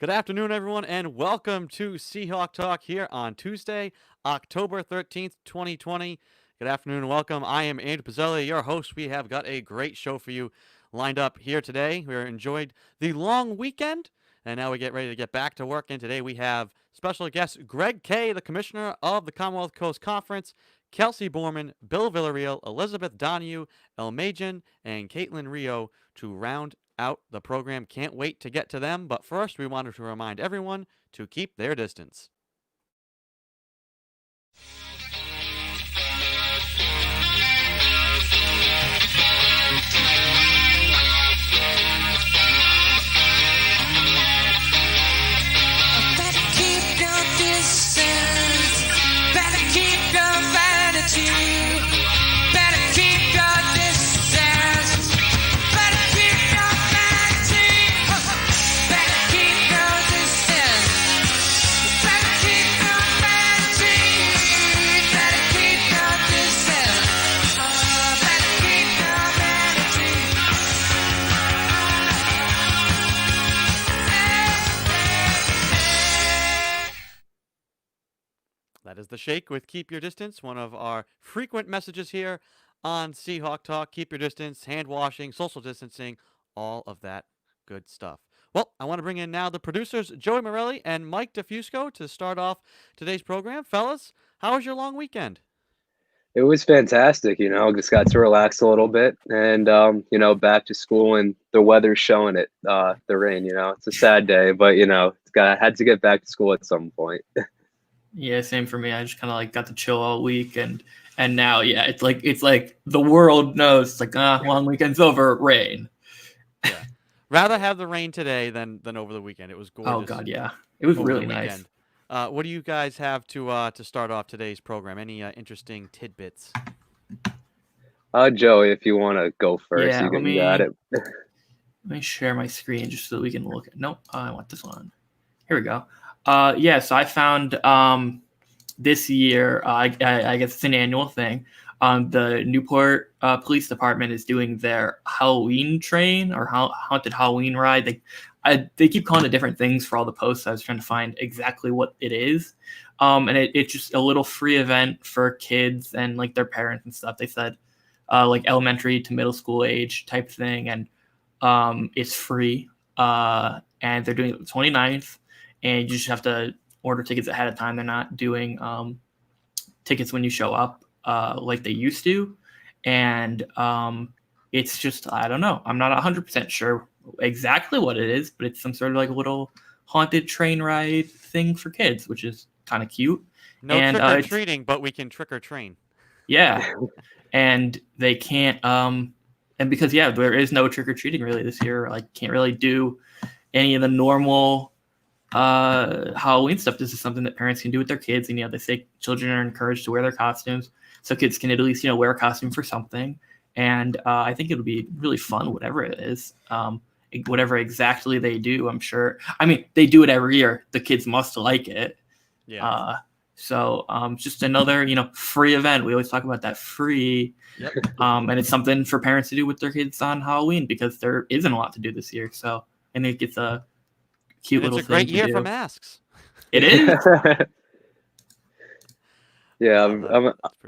Good afternoon, everyone, and welcome to SeahawkTalk here on Tuesday, October 13th, 2020. Good afternoon and welcome. I am Andrew Pizzelli, your host. We have got a great show for you lined up here today. We enjoyed the long weekend, and now we get ready to get back to work. And today we have special guest Gregg, Kaye, the commissioner of the Commonwealth Coast Conference, Kelsey Boarman, Bill Villareal, Elizabeth Donahue, Elmasian, and Caitlyn Rioux to round out the program. Can't wait to get to them, but first we wanted to remind everyone to keep their distance. Better keep your distance. Better keep your vanity. Better keep your distance. Better keep your vanity. Better keep your distance. Better keep your vanity. Better keep your distance. Better keep your vanity. That is the shake with Keep Your Distance, one of our frequent messages here on Seahawk Talk. Keep your distance, hand washing, social distancing, all of that good stuff. Well, I want to bring in now the producers, Joey Morelli and Mike DeFusco, to start off today's program. Fellas, how was your long weekend? It was fantastic, just got to relax a little bit and, back to school and the weather's showing it, the rain, it's a sad day, but, had to get back to school at some point. Yeah, same for me. I just kind of got to chill all week and now, yeah, it's like the world knows it's like, long weekend's over, rain. Yeah. Rather have the rain today than over the weekend. It was gorgeous. Oh God, yeah. It was over the really nice. weekend. What do you guys have to start off today's program? Any interesting tidbits? Joey, if you want to go first, Yeah, you got it. Let me share my screen just so that we can look at. Nope, I want this one. Here we go. So I found this year, I guess it's an annual thing. The Newport Police Department is doing their Halloween train or haunted Halloween ride. They keep calling it different things for all the posts. I was trying to find exactly what it is. And it's just a little free event for kids and their parents and stuff. They said elementary to middle school age type thing. And it's free. And they're doing it the 29th. And you just have to order tickets ahead of time. They're not doing tickets when you show up like they used to. And it's just, I don't know. I'm not 100% sure exactly what it is, but it's some sort of little haunted train ride thing for kids, which is kind of cute. No trick-or-treating, but we can trick-or-train. Yeah. And they can't, and because, there is no trick-or-treating really this year. Can't really do any of the normal Halloween stuff. This is something that parents can do with their kids, and they say children are encouraged to wear their costumes, so kids can at least wear a costume for something. And I think it'll be really fun, whatever it is, whatever exactly they do. I'm sure. I mean, they do it every year. The kids must like it. Yeah. So just another free event. We always talk about that free. Yep. And it's something for parents to do with their kids on Halloween because there isn't a lot to do this year. So I think it's a cute little thing. It's a great year for masks. It is. Yeah,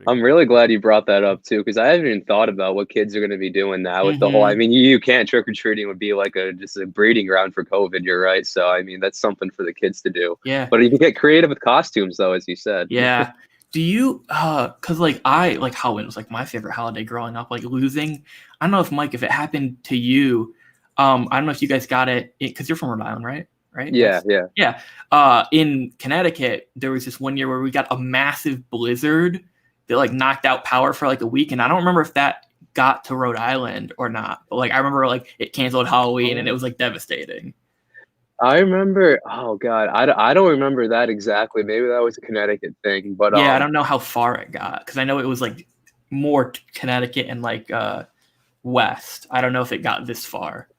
I'm really glad you brought that up too, because I haven't even thought about what kids are going to be doing now with the whole. I mean, you can't trick or treating would be just a breeding ground for COVID. You're right. So I mean, that's something for the kids to do. Yeah. But you can get creative with costumes, though, as you said. Yeah. Do you? Because I Halloween was my favorite holiday growing up. Losing. I don't know if Mike, if it happened to you. I don't know if you guys got it because you're from Rhode Island, right? Right? Yeah. In Connecticut, there was this one year where we got a massive blizzard that knocked out power for a week, and I don't remember if that got to Rhode Island or not. But I remember it canceled Halloween, and it was devastating. I remember. Oh God, I don't remember that exactly. Maybe that was a Connecticut thing, but I don't know how far it got because I know it was more Connecticut and west. I don't know if it got this far.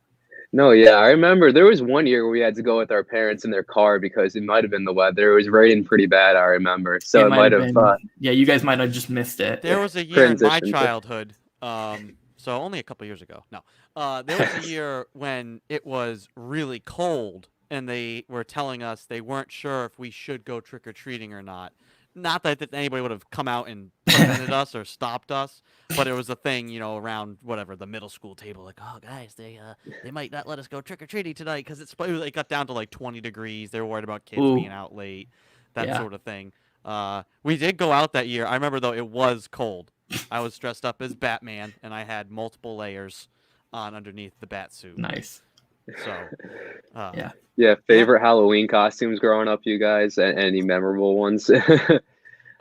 No, yeah, I remember there was one year where we had to go with our parents in their car because it might have been the weather. It was raining pretty bad, I remember. So it might have. You guys might have just missed it. There was a year in my childhood, so only a couple years ago. No, there was a year when it was really cold and they were telling us they weren't sure if we should go trick or treating or not. Not that anybody would have come out and prevented us or stopped us, but it was a thing, you know, around whatever the middle school table. Like, oh guys, they might not let us go trick or treating tonight because it got down to like 20 degrees. They were worried about kids Ooh. being out late, that Yeah. sort of thing. We did go out that year. I remember though it was cold. I was dressed up as Batman and I had multiple layers on underneath the bat suit. Nice. So, Yeah. Yeah, favorite Halloween costumes growing up, you guys? Any memorable ones?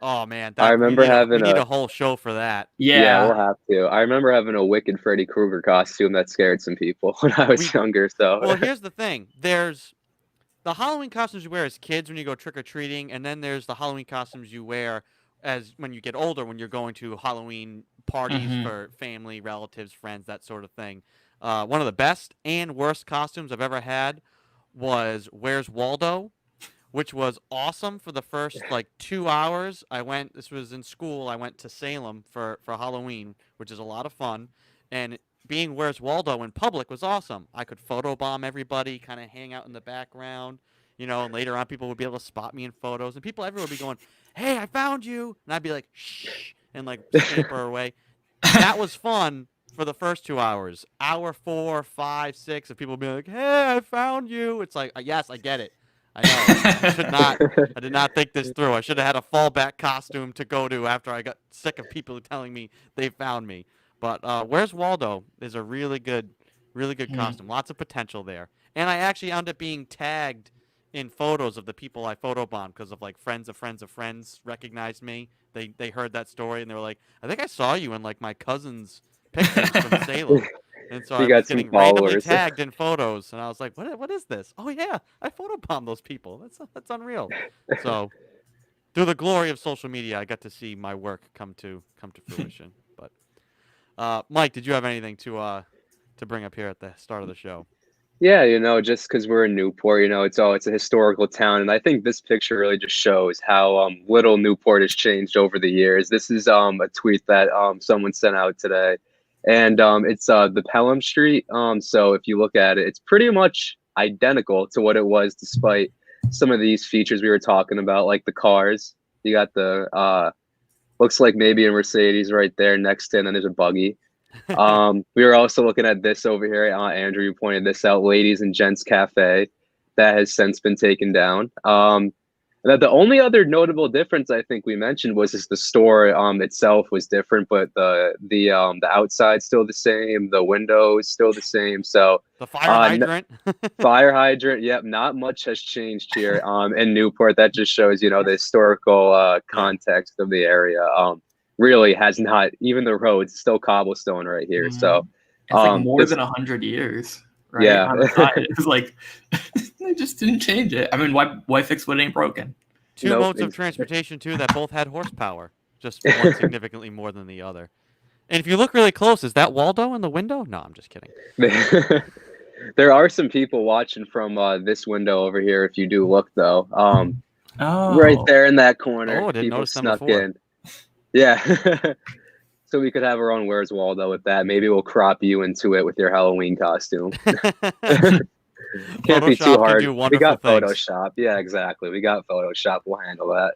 oh man, I remember we having need a whole show for that. Yeah, we'll have to. I remember having a wicked Freddy Krueger costume that scared some people when I was younger. So well, here's the thing: there's the Halloween costumes you wear as kids when you go trick or treating, and then there's the Halloween costumes you wear as when you get older when you're going to Halloween parties for family, relatives, friends, that sort of thing. One of the best and worst costumes I've ever had was Where's Waldo, which was awesome for the first like 2 hours. This was in school. I went to Salem for Halloween, which is a lot of fun. And being Where's Waldo in public was awesome. I could photobomb everybody, kind of hang out in the background, you know, and later on people would be able to spot me in photos. And people everywhere would be going, hey, I found you. And I'd be like, shh, and like scamper away. That was fun for the first 2 hours. Hour 4, 5, 6, and people would be like, hey, I found you. It's like, yes, I get it. I know. I did not think this through. I should have had a fallback costume to go to after I got sick of people telling me they found me. But Where's Waldo is a really good costume. Lots of potential there. And I actually ended up being tagged in photos of the people I photobombed because of like friends of friends of friends recognized me. They heard that story and they were like, I think I saw you in like my cousin's pictures from Salem. And so I was getting randomly tagged in photos, and I was like, "What is this? Oh yeah, I photobombed those people. That's unreal." So, through the glory of social media, I got to see my work come to fruition. But, Mike, did you have anything to bring up here at the start of the show? Yeah, you know, just because we're in Newport, you know, it's a historical town, and I think this picture really just shows how little Newport has changed over the years. This is a tweet that someone sent out today. And it's the Pelham Street. So if you look at it, it's pretty much identical to what it was, despite some of these features we were talking about, like the cars. You got the looks like maybe a Mercedes right there next to it, and then there's a buggy. We were also looking at this over here. Andrew, you pointed this out, Ladies and Gents Cafe, that has since been taken down. The only other notable difference I think we mentioned was just the store itself was different, but the outside still the same, the windows still the same. So the fire hydrant, fire hydrant. Yep, not much has changed here in Newport. That just shows, you know, the historical context of the area. Really has not. Even the roads still cobblestone right here. So it's like more than 100 years. Right? Yeah, it's like they just didn't change it. I mean, why fix what ain't broken? Two modes of transportation too that both had horsepower, just one significantly more than the other. And if you look really close, is that Waldo in the window? No, I'm just kidding. There are some people watching from this window over here. If you do look, though, right there in that corner, I didn't notice them before. in. Yeah. So we could have our own Where's Waldo with that. Maybe we'll crop you into it with your Halloween costume. Can't be too hard. We got Photoshop. Yeah, exactly. We got Photoshop. We'll handle that.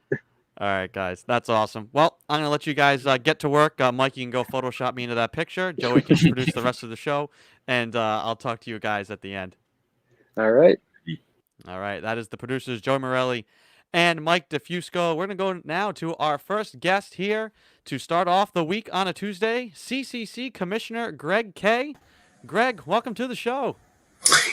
All right, guys. That's awesome. Well, I'm going to let you guys get to work. Mike, you can go Photoshop me into that picture. Joey can produce the rest of the show. And I'll talk to you guys at the end. All right. All right. That is the producers, Joey Morelli and Mike DeFusco. We're going to go now to our first guest here to start off the week on a Tuesday, CCC Commissioner Gregg Kaye. Gregg, welcome to the show.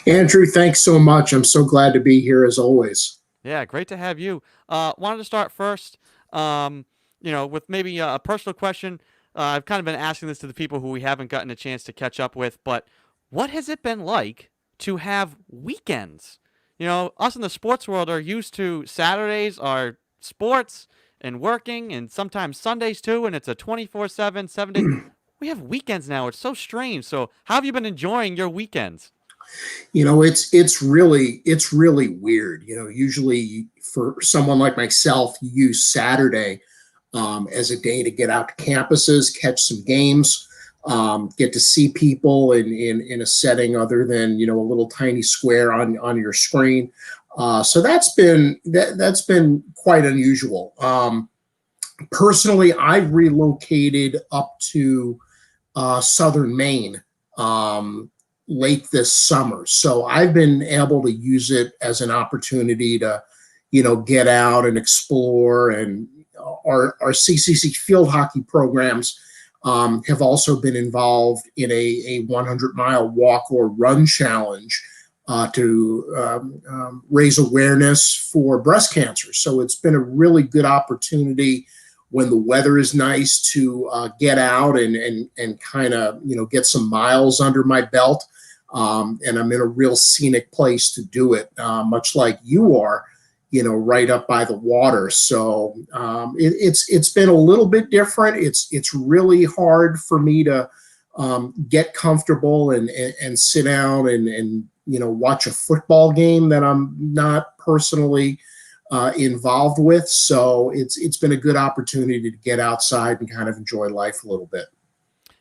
Andrew, thanks so much. I'm so glad to be here as always. Yeah, great to have you. Wanted to start first, with maybe a personal question. I've kind of been asking this to the people who we haven't gotten a chance to catch up with, but what has it been like to have weekends? You know, us in the sports world are used to Saturdays are sports and working and sometimes Sundays too, and it's a 24/7, 7 days. We have weekends now. It's so strange. So how have you been enjoying your weekends? You know, it's really weird. You know, usually for someone like myself, you use Saturday as a day to get out to campuses, catch some games. get to see people in a setting other than, a little tiny square on your screen. So that's been quite unusual. Personally, I relocated up to southern Maine late this summer, so I've been able to use it as an opportunity to, get out and explore. And our CCC field hockey programs have also been involved in a 100-mile walk or run challenge to raise awareness for breast cancer. So it's been a really good opportunity when the weather is nice to get out and kind of, get some miles under my belt. And I'm in a real scenic place to do it, much like you are, right up by the water. So it's been a little bit different. It's really hard for me to get comfortable and sit down and watch a football game that I'm not personally involved with. So it's been a good opportunity to get outside and kind of enjoy life a little bit.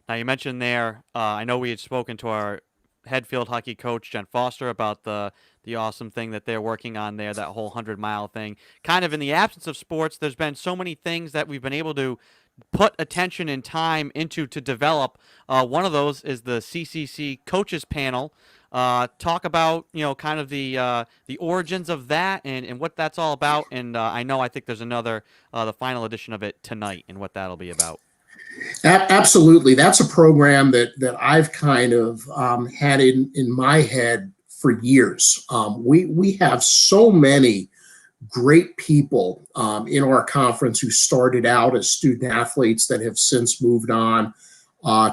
Now, you mentioned there, I know we had spoken to our head field hockey coach, Jen Foster, about the awesome thing that they're working on there, that whole 100-mile thing. Kind of in the absence of sports, there's been so many things that we've been able to put attention and time into to develop. One of those is the CCC coaches panel. Talk about, kind of the origins of that and what that's all about. And I think there's another, the final edition of it tonight, and what that'll be about. Absolutely. That's a program that I've kind of had in my head for years. We have so many great people in our conference who started out as student athletes that have since moved on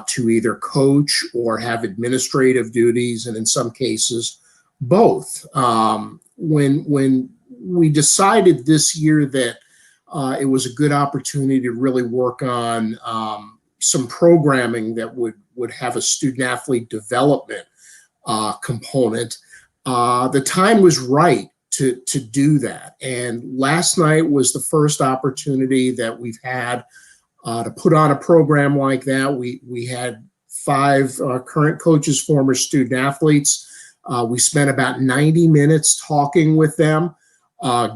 to either coach or have administrative duties, and in some cases, both. When we decided this year that it was a good opportunity to really work on some programming that would have a student athlete development component, the time was right to do that. And last night was the first opportunity that we've had to put on a program like that. We had 5 current coaches, former student athletes. We spent about 90 minutes talking with them,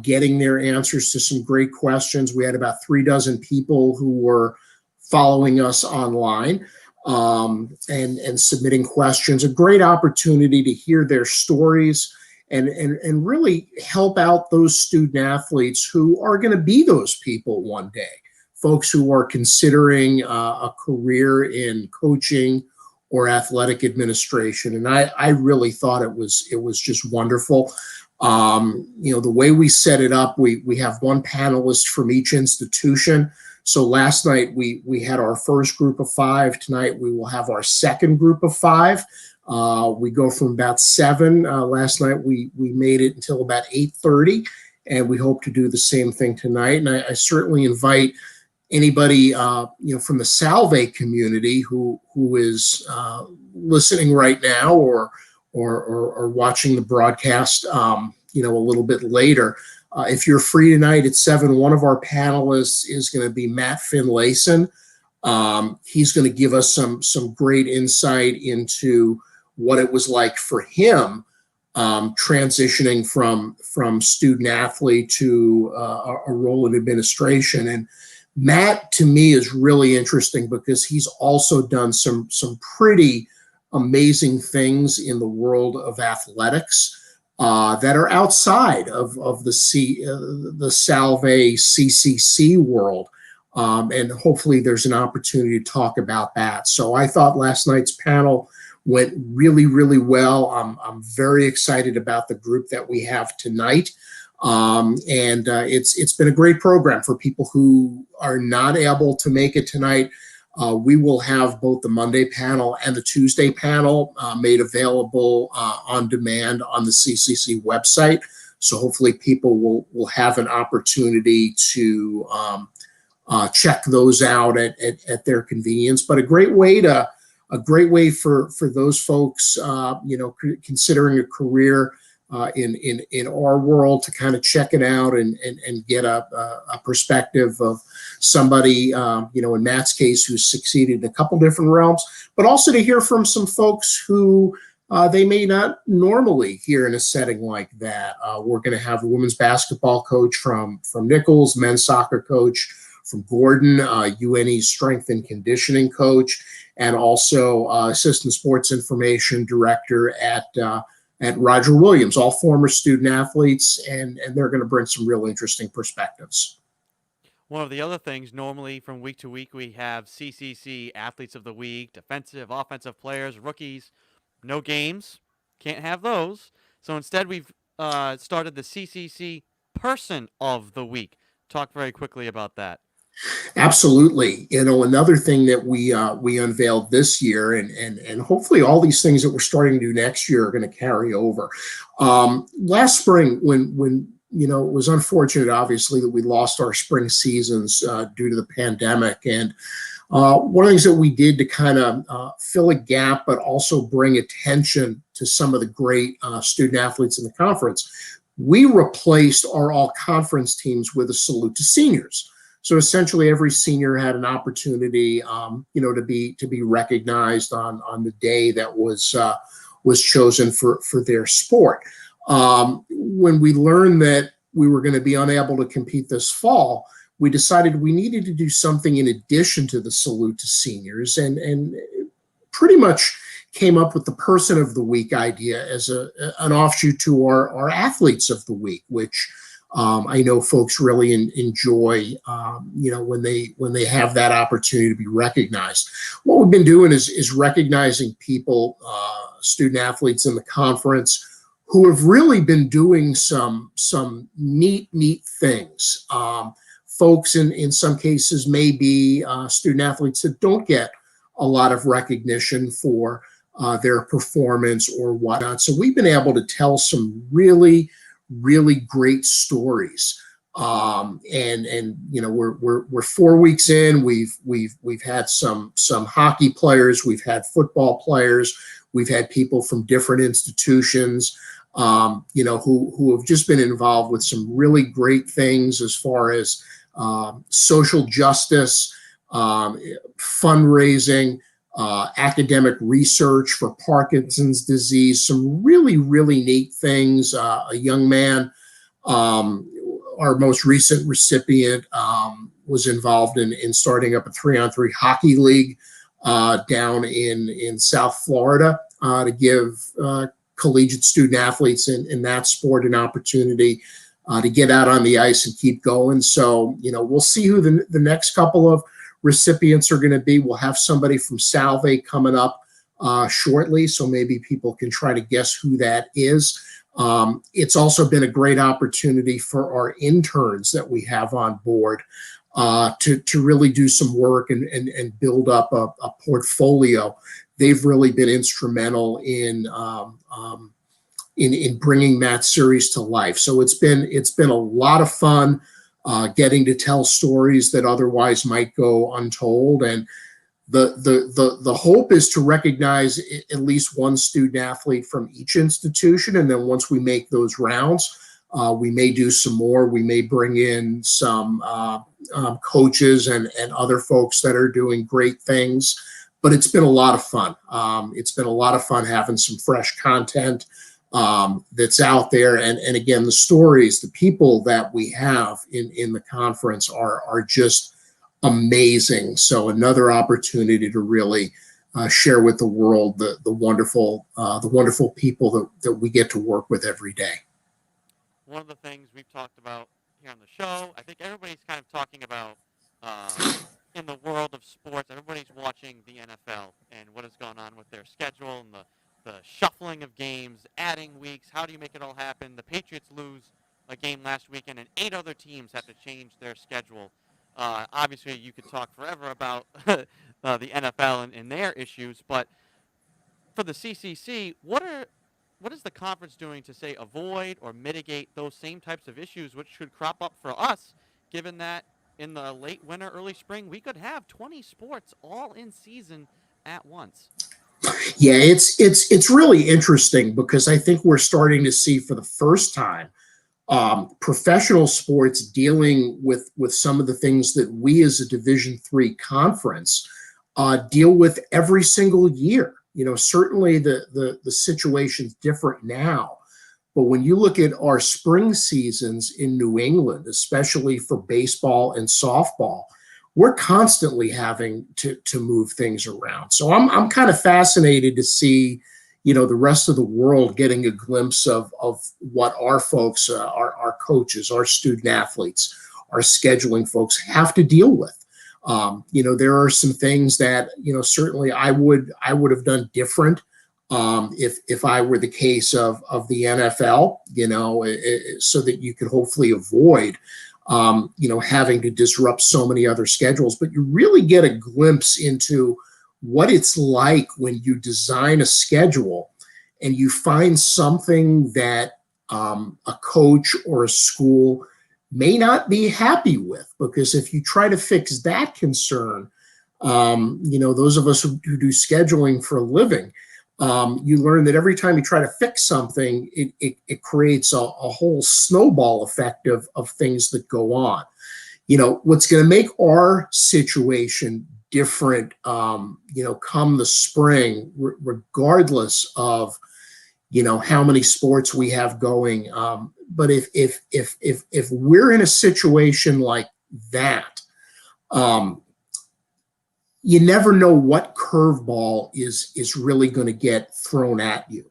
getting their answers to some great questions. We had about 36 people who were following us online and submitting questions. A great opportunity to hear their stories and really help out those student athletes who are going to be those people one day. Folks who are considering a career in coaching or athletic administration. And I really thought it was just wonderful. The way we set it up, we have one panelist from each institution. So last night we had our first group of 5. Tonight we will have our second group of 5. We go from about 7. Last night we made it until about 8:30, and we hope to do the same thing tonight. And I certainly invite anybody from the Salve community who is listening right now or watching the broadcast a little bit later. If you're free tonight at 7, one of our panelists is going to be Matt Finlayson. He's going to give us some great insight into what it was like for him transitioning from student athlete to a role in administration. And Matt, to me, is really interesting because he's also done some pretty amazing things in the world of athletics that are outside of the Salve CCC world. And hopefully there's an opportunity to talk about that. So I thought last night's panel went really, really well. I'm very excited about the group that we have tonight. It's been a great program for people who are not able to make it tonight. We will have both the Monday panel and the Tuesday panel made available on demand on the CCC website. So hopefully people will have an opportunity to check those out at their convenience. But a great way for those folks, considering a career in our world to kind of check it out and get a perspective of somebody, in Matt's case, who's succeeded in a couple different realms, but also to hear from some folks who they may not normally hear in a setting like that. We're going to have a women's basketball coach from Nichols, men's soccer coach from Gordon, UNE's strength and conditioning coach, and also assistant sports information director at Roger Williams, all former student athletes, and they're going to bring some real interesting perspectives. One of the other things, normally from week to week, we have CCC Athletes of the Week, defensive, offensive players, rookies. No games. Can't have those. So instead, we've started the CCC Person of the Week. Talk very quickly about that. Absolutely. Another thing that we unveiled this year, and hopefully all these things that we're starting to do next year are going to carry over. Last spring, when it was unfortunate, obviously, that we lost our spring seasons due to the pandemic. And one of the things that we did to kind of fill a gap, but also bring attention to some of the great student athletes in the conference, we replaced our all-conference teams with a salute to seniors. So essentially, every senior had an opportunity, to be recognized on the day that was chosen for their sport. When we learned that we were going to be unable to compete this fall, we decided we needed to do something in addition to the salute to seniors, and pretty much came up with the Person of the Week idea as an offshoot to our Athletes of the Week, which I know folks really enjoy, when they have that opportunity to be recognized. What we've been doing is recognizing people, student athletes in the conference, who have really been doing some neat things. Folks in some cases may be student athletes that don't get a lot of recognition for their performance or whatnot. So we've been able to tell some really great stories. We're 4 weeks in. We've had some hockey players, we've had football players, we've had people from different institutions, who have just been involved with some really great things as far as social justice, fundraising, academic research for Parkinson's disease, some really neat things. A young man, our most recent recipient, was involved in starting up a 3-on-3 hockey league down in South Florida to give collegiate student athletes in that sport an opportunity to get out on the ice and keep going. So, we'll see who the next couple of recipients are going to be. We'll have somebody from Salve coming up shortly, so maybe people can try to guess who that is. It's also been a great opportunity for our interns that we have on board to really do some work and build up a portfolio. They've really been instrumental in bringing that series to life. So it's been a lot of fun getting to tell stories that otherwise might go untold. And the hope is to recognize at least one student athlete from each institution. And then once we make those rounds, we may do some more. We may bring in some coaches and other folks that are doing great things. But it's been a lot of fun. It's been a lot of fun having some fresh content that's out there. And again, the stories, the people that we have in the conference are just amazing. So another opportunity to really share with the world the wonderful people that we get to work with every day. One of the things we've talked about here on the show, I think everybody's kind of talking about in the world of sports, everybody's watching the NFL and what has gone on with their schedule and the shuffling of games, adding weeks. How do you make it all happen? The Patriots lose a game last weekend, and 8 other teams have to change their schedule. Obviously, you could talk forever about the NFL and their issues, but for the CCC, what is the conference doing to, say, avoid or mitigate those same types of issues which could crop up for us, given that in the late winter, early spring, we could have 20 sports all in season at once? Yeah, it's really interesting because I think we're starting to see for the first time professional sports dealing with some of the things that we as a Division III conference deal with every single year. Certainly the situation's different now, but when you look at our spring seasons in New England, especially for baseball and softball, we're constantly having to move things around. So I'm kind of fascinated to see, the rest of the world getting a glimpse of what our folks, our coaches, our student athletes, our scheduling folks have to deal with. There are some things that, certainly I would have done different if I were the case of the NFL, so that you could hopefully avoid having to disrupt so many other schedules, but you really get a glimpse into what it's like when you design a schedule and you find something that a coach or a school may not be happy with, because if you try to fix that concern, those of us who do scheduling for a living, you learn that every time you try to fix something, it creates a whole snowball effect of things that go on. What's going to make our situation different, come the spring, regardless of, how many sports we have going. But if we're in a situation like that, you never know what curveball is really going to get thrown at you.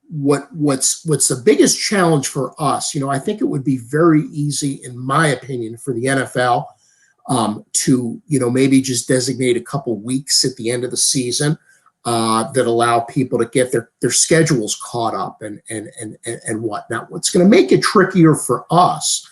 What's the biggest challenge for us? I think it would be very easy, in my opinion, for the NFL to maybe just designate a couple weeks at the end of the season that allow people to get their schedules caught up and whatnot. What's going to make it trickier for us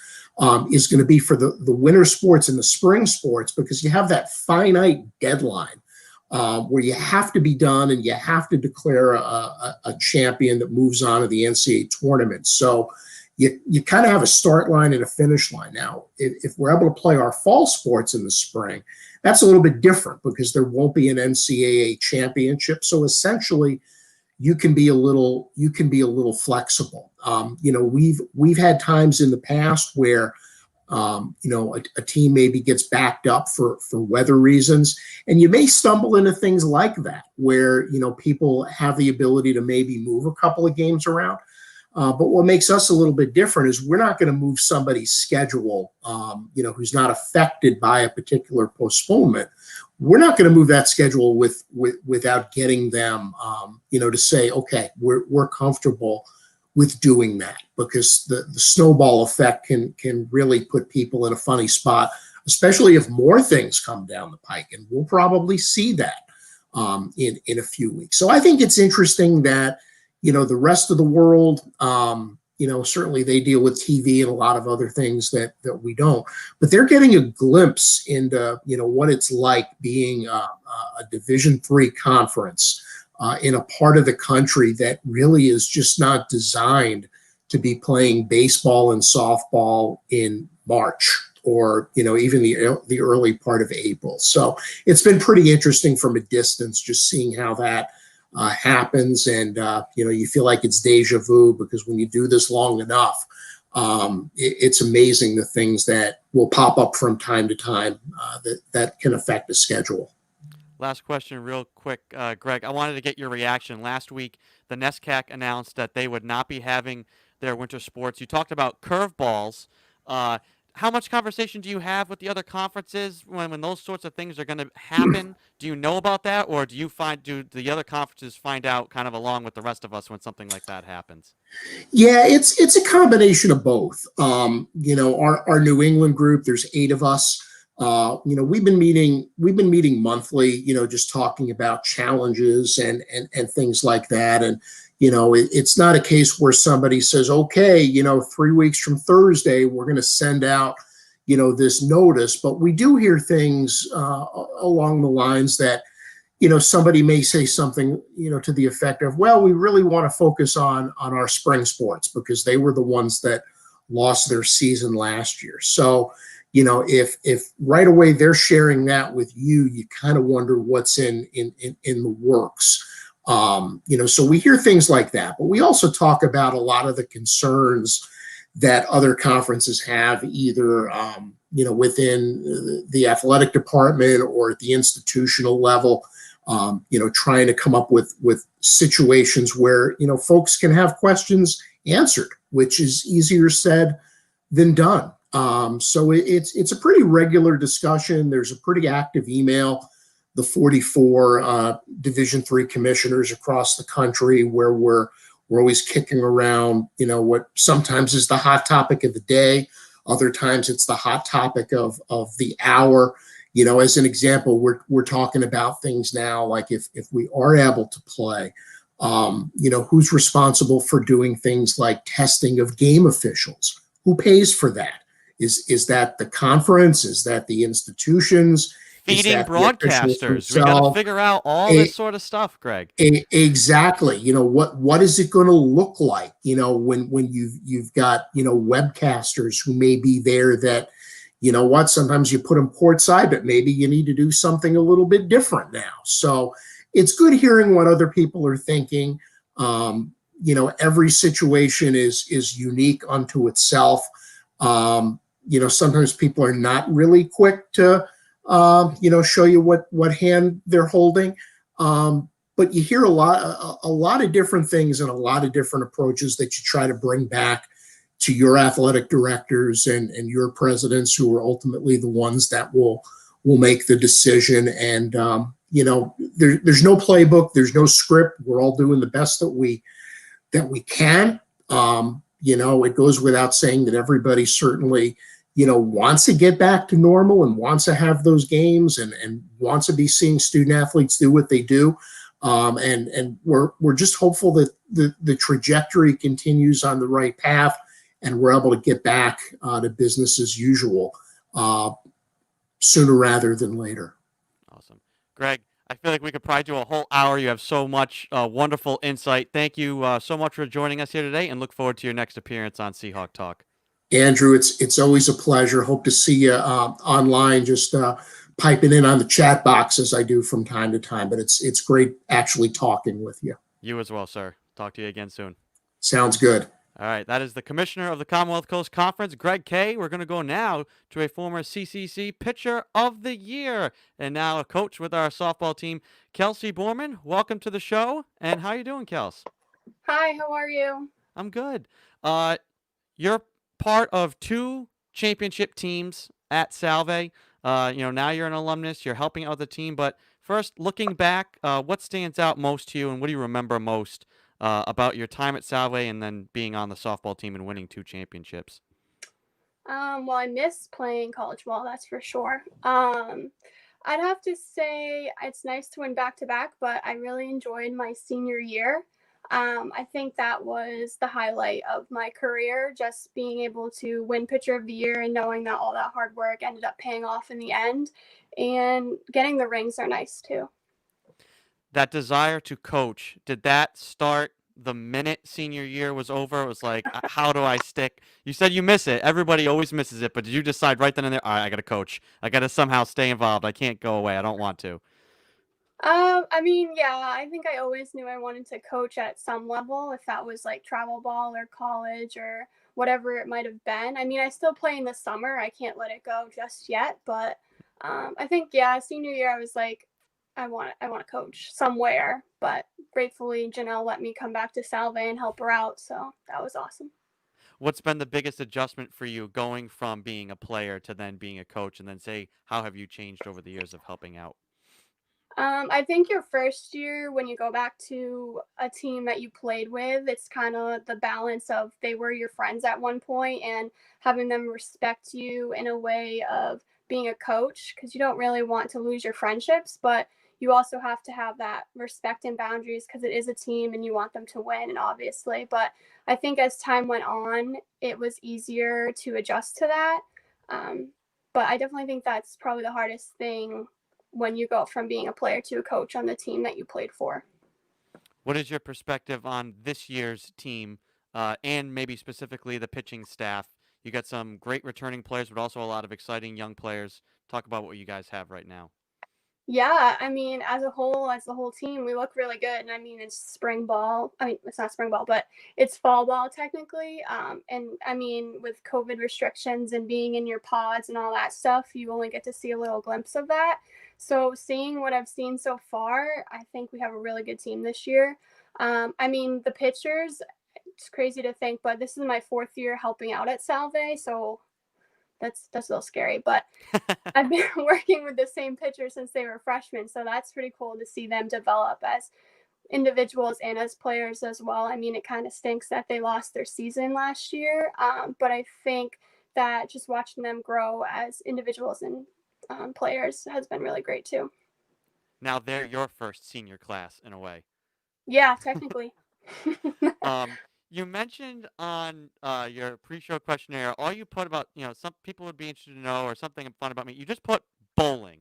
is going to be for the winter sports and the spring sports, because you have that finite deadline where you have to be done and you have to declare a champion that moves on to the NCAA tournament. So you kind of have a start line and a finish line. Now, if we're able to play our fall sports in the spring, that's a little bit different because there won't be an NCAA championship. So essentially, you can be a little flexible. We've had times in the past where a team maybe gets backed up for weather reasons, and you may stumble into things like that where people have the ability to maybe move a couple of games around. But what makes us a little bit different is we're not going to move somebody's schedule, who's not affected by a particular postponement. We're not going to move that schedule without getting them, to say, okay, we're comfortable with doing that, because the snowball effect can really put people in a funny spot, especially if more things come down the pike, and we'll probably see that in a few weeks. So I think it's interesting that the rest of the world, certainly they deal with TV and a lot of other things that we don't, but they're getting a glimpse into, what it's like being a Division III conference in a part of the country that really is just not designed to be playing baseball and softball in March or, even the early part of April. So it's been pretty interesting from a distance, just seeing how that happens, and you feel like it's deja vu, because when you do this long enough, it's amazing the things that will pop up from time to time that can affect the schedule. Last question real quick, Gregg. I wanted to get your reaction. Last week, the NESCAC announced that they would not be having their winter sports. You talked about curveballs. How much conversation do you have with the other conferences when those sorts of things are going to happen? Do you know about that, or do the other conferences find out kind of along with the rest of us when something like that happens? Yeah, it's a combination of both. Our New England group, there's 8 of us. We've been meeting monthly, just talking about challenges and things like that. And it's not a case where somebody says, okay, 3 weeks from Thursday, we're going to send out, this notice. But we do hear things along the lines that, somebody may say something, to the effect of, well, we really want to focus on our spring sports because they were the ones that lost their season last year. So, if right away they're sharing that with you, you kind of wonder what's in the works. So we hear things like that, but we also talk about a lot of the concerns that other conferences have, either within the athletic department or at the institutional level. Trying to come up with situations where folks can have questions answered, which is easier said than done. So it's a pretty regular discussion. There's a pretty active email, the 44 Division III commissioners across the country, where we're always kicking around, what sometimes is the hot topic of the day. Other times it's the hot topic of the hour. As an example, we're talking about things now like if we are able to play, who's responsible for doing things like testing of game officials? Who pays for that? Is that the conference? Is that the institutions? Feeding broadcasters. We got to figure out all this sort of stuff, Gregg. Exactly. What is it going to look like? When you've got webcasters who may be there that, sometimes you put them courtside, but maybe you need to do something a little bit different now. So it's good hearing what other people are thinking. Every situation is unique unto itself. Sometimes people are not really quick to, show you what hand they're holding. But you hear a lot of different things and a lot of different approaches that you try to bring back to your athletic directors and your presidents, who are ultimately the ones that will make the decision. And, there's no playbook, there's no script. We're all doing the best that we can. It goes without saying that everybody certainly, wants to get back to normal and wants to have those games and wants to be seeing student athletes do what they do. And we're just hopeful that the trajectory continues on the right path and we're able to get back to business as usual sooner rather than later. Awesome. Gregg, I feel like we could probably do a whole hour. You have so much wonderful insight. Thank you so much for joining us here today, and look forward to your next appearance on Seahawk Talk. Andrew, it's always a pleasure. Hope to see you online, just piping in on the chat box as I do from time to time. But it's great actually talking with you. You as well, sir. Talk to you again soon. Sounds good. All right, that is the Commissioner of the Commonwealth Coast Conference, Gregg Kaye. We're going to go now to a former CCC Pitcher of the Year and now a coach with our softball team, Kelsey Boarman. Welcome to the show, and how are you doing, Kels? Hi, how are you? I'm good. You're part of 2 championship teams at Salve. Now you're an alumnus. You're helping out the team. But first, looking back, what stands out most to you, and what do you remember most about your time at Salve and then being on the softball team and winning 2 championships? Well, I miss playing college ball, that's for sure. I'd have to say it's nice to win back-to-back, but I really enjoyed my senior year. I think that was the highlight of my career, just being able to win Pitcher of the Year and knowing that all that hard work ended up paying off in the end. And getting the rings are nice too. That desire to coach, did that start the minute senior year was over? It was like, how do I stick? You said you miss it. Everybody always misses it. But did you decide right then and there, all right, I got to coach. I got to somehow stay involved. I can't go away. I don't want to. Yeah, I think I always knew I wanted to coach at some level, if that was like travel ball or college or whatever it might have been. I still play in the summer. I can't let it go just yet. But I think, senior year, I was like, I want to coach somewhere. But gratefully, Janelle let me come back to Salve and help her out. So that was awesome. What's been the biggest adjustment for you going from being a player to then being a coach? And then how have you changed over the years of helping out? I think your first year, when you go back to a team that you played with, it's kind of the balance of they were your friends at one point and having them respect you in a way of being a coach, because you don't really want to lose your friendships, but you also have to have that respect and boundaries because it is a team and you want them to win, and obviously. But I think as time went on, it was easier to adjust to that. But I definitely think that's probably the hardest thing when you go from being a player to a coach on the team that you played for. What is your perspective on this year's team and maybe specifically the pitching staff? You got some great returning players, but also a lot of exciting young players. Talk about what you guys have right now. Yeah, I mean, as a whole, as the whole team, we look really good. And I mean, it's spring ball. I mean, it's not spring ball, but it's fall ball technically. And I mean, with COVID restrictions and being in your pods and all that stuff, you only get to see a little glimpse of that. So seeing what I've seen so far, I think we have a really good team this year. I mean, the pitchers, it's crazy to think, but this is my 4th year helping out at Salve. So that's a little scary, but I've been working with the same pitchers since they were freshmen, so that's pretty cool to see them develop as individuals and as players as well. I mean, it kind of stinks that they lost their season last year, but I think that just watching them grow as individuals and players has been really great too. Now they're your first senior class in a way. Yeah, technically. You mentioned on your pre-show questionnaire, all you put about, some people would be interested to know or something fun about me. You just put bowling.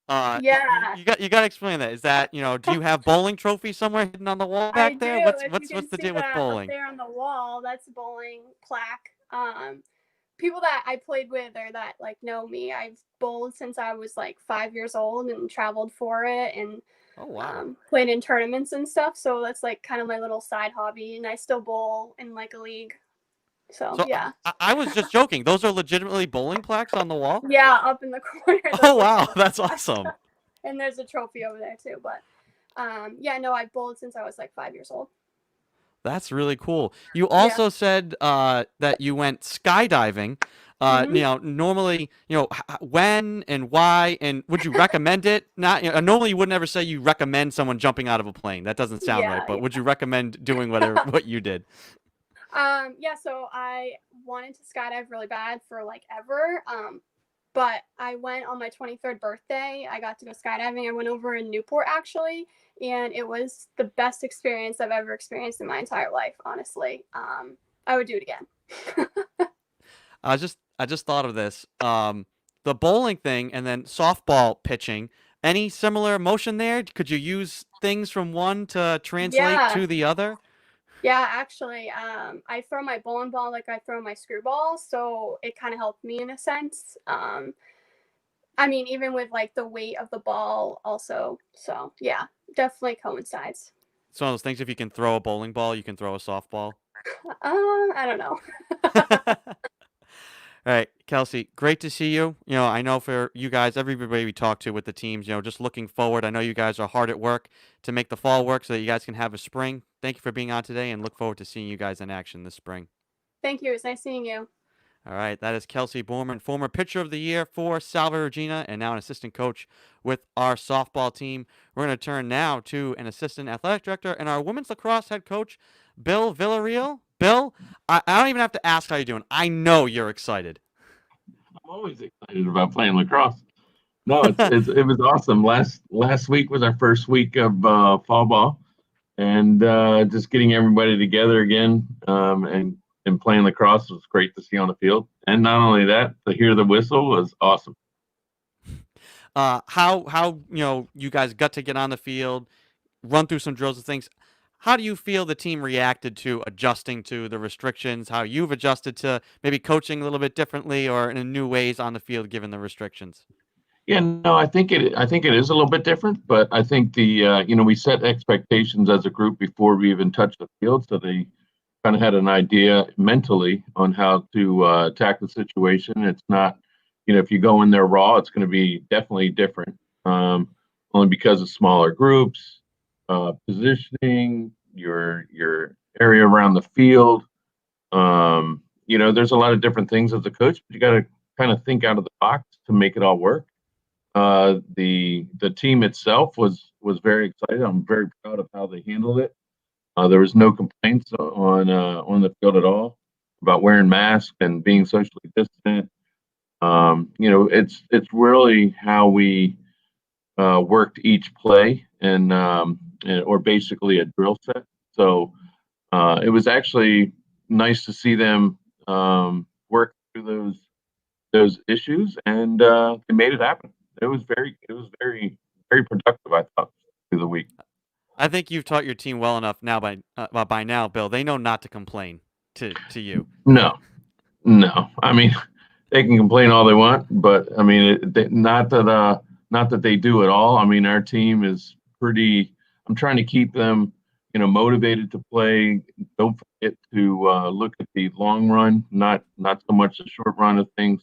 Yeah. You got to explain that. Is that, do you have bowling trophies somewhere hidden on the wall I back do. there? If you What's can the see deal with that up bowling? there on the wall, that's a bowling plaque. People that I played with or that like know me, I've bowled since I was like 5 years old and traveled for it and Oh wow. played in tournaments and stuff. So that's like kind of my little side hobby, and I still bowl in like a league. So yeah. I was just joking. Those are legitimately bowling plaques on the wall? Yeah, up in the corner. Oh wow, that's awesome. And there's a trophy over there too. But yeah, no, I've bowled since I was like 5 years old. That's really cool. You also said that you went skydiving. Normally, when and why, and would you recommend it? Not normally, you would never say you recommend someone jumping out of a plane. That doesn't sound right. But would you recommend doing what you did? Yeah. So I wanted to skydive really bad for like ever. But I went on my 23rd birthday. I got to go skydiving. I went over in Newport actually, and it was the best experience I've ever experienced in my entire life. Honestly, I would do it again. I just thought of this. The bowling thing and then softball pitching. Any similar motion there? Could you use things from one to translate to the other? Yeah, actually, I throw my bowling ball like I throw my screwball, so it kind of helped me in a sense. I mean, even with like the weight of the ball, also. So yeah, definitely coincides. It's one of those things. If you can throw a bowling ball, you can throw a softball. I don't know. All right, Kelsey, great to see you. I know for you guys, everybody we talk to with the teams, just looking forward. I know you guys are hard at work to make the fall work so that you guys can have a spring. Thank you for being on today and look forward to seeing you guys in action this spring. Thank you. It's nice seeing you. All right, that is Kelsey Boarman, former pitcher of the year for Salve Regina and now an assistant coach with our softball team. We're going to turn now to an assistant athletic director and our women's lacrosse head coach, Bill Villareal. Bill, I don't even have to ask how you're doing. I know you're excited. I'm always excited about playing lacrosse. No, it was awesome. Last week was our first week of fall ball, and just getting everybody together again and playing lacrosse was great to see on the field. And not only that, to hear the whistle was awesome. How you guys got to get on the field, run through some drills and things. How do you feel the team reacted to adjusting to the restrictions? How you've adjusted to maybe coaching a little bit differently or in new ways on the field given the restrictions? Yeah, no, I think it is a little bit different, but I think we set expectations as a group before we even touched the field, so they kind of had an idea mentally on how to attack the situation. It's not, if you go in there raw, it's going to be definitely different, only because of smaller groups. Positioning, your area around the field. There's a lot of different things as a coach, but you got to kind of think out of the box to make it all work. The team itself was very excited. I'm very proud of how they handled it. There was no complaints on the field at all about wearing masks and being socially distant. It's really how we worked each play or basically a drill set. So it was actually nice to see them work through those issues, and they made it happen. It was very, very productive, I thought, through the week. I think you've taught your team well enough now by now, Bill. They know not to complain to you. No, No, I mean, they can complain all they want, but I mean, not that they do at all. I mean, our team is pretty. I'm trying to keep them, motivated to play. Don't forget to look at the long run, not so much the short run of things.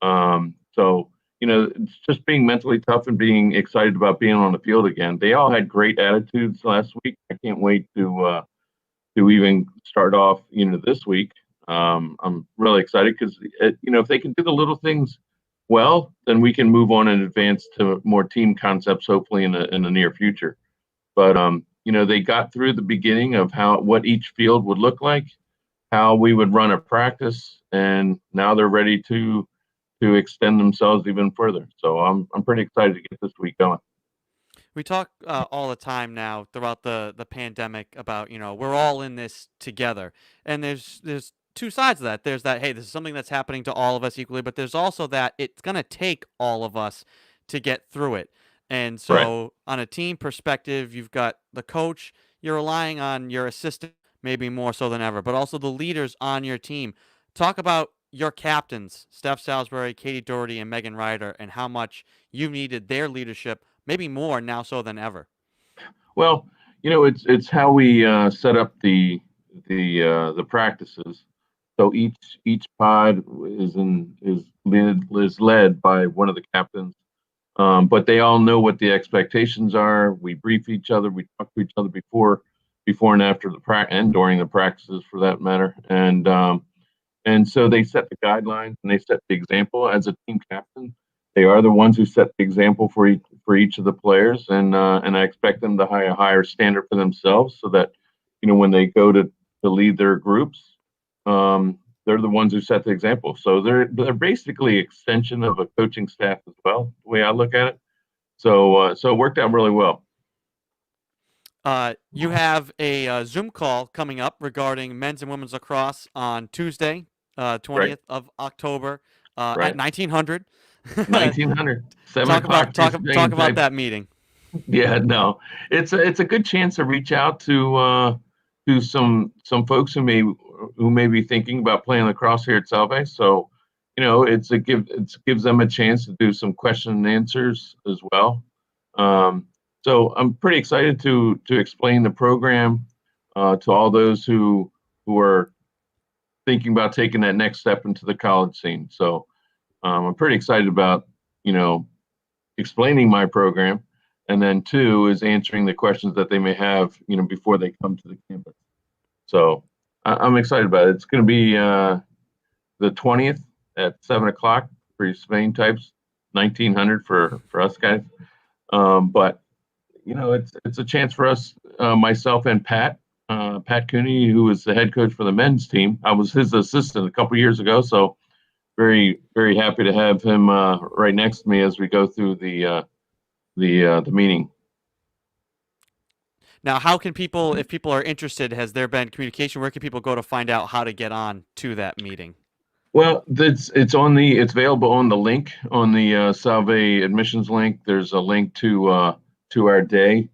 So it's just being mentally tough and being excited about being on the field again. They all had great attitudes last week. I can't wait to even start off, this week. I'm really excited because, if they can do the little things well, then we can move on and advance to more team concepts, hopefully in the near future. But, they got through the beginning of what each field would look like, how we would run a practice, and now they're ready to extend themselves even further. So I'm pretty excited to get this week going. We talk all the time now throughout the pandemic about, we're all in this together, and there's two sides of that. There's that, hey, this is something that's happening to all of us equally, but there's also that it's gonna take all of us to get through it. And Right. so, on a team perspective, you've got the coach, you're relying on your assistant maybe more so than ever, but also the leaders on your team. Talk about your captains, Steph Salisbury, Katie Doherty, and Megan Ryder, and how much you needed their leadership, maybe more now so than ever. Well, it's how we set up the practices. So each pod is led by one of the captains, but they all know what the expectations are. We brief each other. We talk to each other before and after the practice and during the practices, for that matter. And so they set the guidelines and they set the example as a team captain. They are the ones who set the example for each of the players, and I expect them to hire a higher standard for themselves, so that when they go to lead their groups, they're the ones who set the example. So they're basically extension of a coaching staff as well, the way I look at it. So it worked out really well. You have a Zoom call coming up regarding men's and women's lacrosse on Tuesday, 20th of October at Right. 1900. 1900, 7 Talk o'clock. talk about that meeting. Yeah, no, it's a good chance to reach out to some folks who may be thinking about playing lacrosse here at Salve. So, it gives them a chance to do some question and answers as well. So I'm pretty excited to explain the program to all those who are thinking about taking that next step into the college scene. So I'm pretty excited about explaining my program, and then two is answering the questions that they may have before they come to the campus. So I'm excited about it. It's going to be the 20th at 7 o'clock for Spain types, 1900 for us guys. But it's a chance for us, myself and Pat Cooney, who was the head coach for the men's team. I was his assistant a couple years ago, so very, very happy to have him right next to me as we go through the meeting. Now, how can people, if people are interested, has there been communication? Where can people go to find out how to get on to that meeting? Well, it's available on the link on the Salve admissions link. There's a link to our day.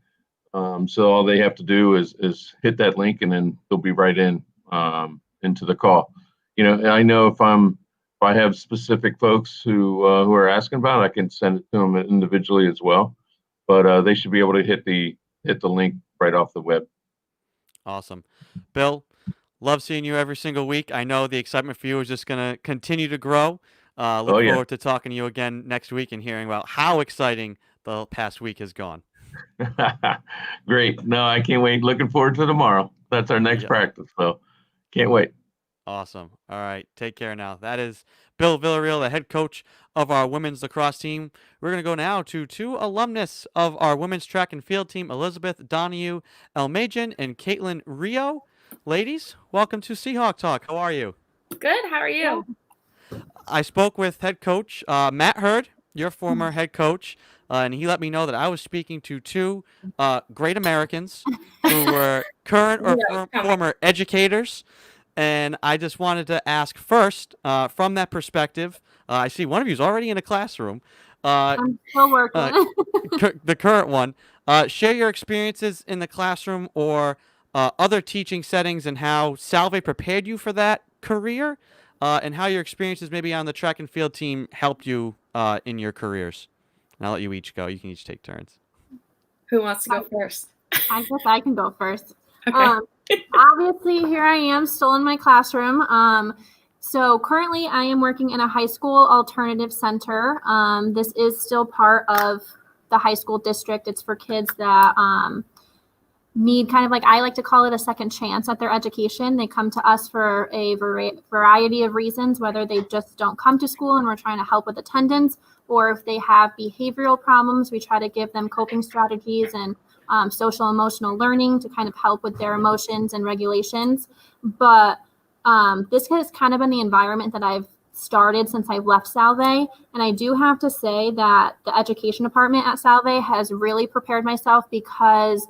So all they have to do is hit that link, and then they'll be right into the call. I know if I have specific folks who are asking about it, I can send it to them individually as well. But they should be able to hit the link right off the web. Awesome. Bill, love seeing you every single week. I know the excitement for you is just going to continue to grow. Look forward to talking to you again next week and hearing about how exciting the past week has gone. Great. No, I can't wait. Looking forward to tomorrow. That's our next practice, so can't wait. Awesome. All right. Take care now. That is Bill Villareal, the head coach of our women's lacrosse team. We're going to go now to two alumnus of our women's track and field team, Elizabeth Donahue, Elmasian, and Caitlyn Rioux. Ladies, welcome to Seahawk Talk. How are you? Good. How are you? I spoke with head coach Matt Hurd, your former head coach, and he let me know that I was speaking to two great Americans who were current or former educators. And I just wanted to ask first, from that perspective, I see one of you is already in a classroom. I'm still working. The current one. Share your experiences in the classroom or other teaching settings and how Salve prepared you for that career. and how your experiences maybe on the track and field team helped you in your careers. And I'll let you each go. You can each take turns. Who wants to go first? I guess I can go first. Okay. Obviously, here I am still in my classroom. So currently I am working in a high school alternative center. This is still part of the high school district. It's for kids that need kind of like, I like to call it a second chance at their education. They come to us for a variety of reasons, whether they just don't come to school and we're trying to help with attendance, or if they have behavioral problems, we try to give them coping strategies and social emotional learning to kind of help with their emotions and regulations. But this has kind of been the environment that I've started since I've left Salve. And I do have to say that the education department at Salve has really prepared myself, because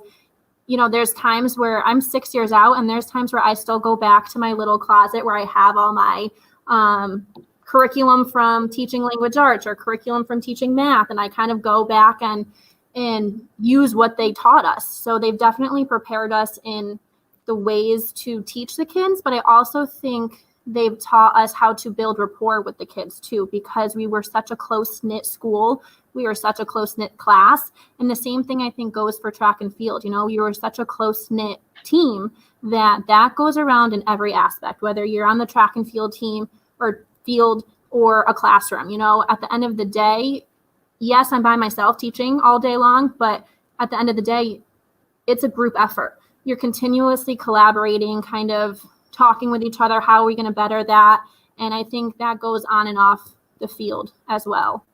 you know, there's times where I'm 6 years out and there's times where I still go back to my little closet where I have all my curriculum from teaching language arts or curriculum from teaching math. And I kind of go back and use what they taught us. So they've definitely prepared us in the ways to teach the kids, but I also think they've taught us how to build rapport with the kids too, because we were such a close-knit school. We were such a close-knit class. And the same thing I think goes for track and field. You know, we were such a close-knit team that goes around in every aspect, whether you're on the track and field team or a classroom. You know, at the end of the day, yes, I'm by myself teaching all day long, but at the end of the day, it's a group effort. You're continuously collaborating, kind of talking with each other. How are we going to better that? And I think that goes on and off the field as well.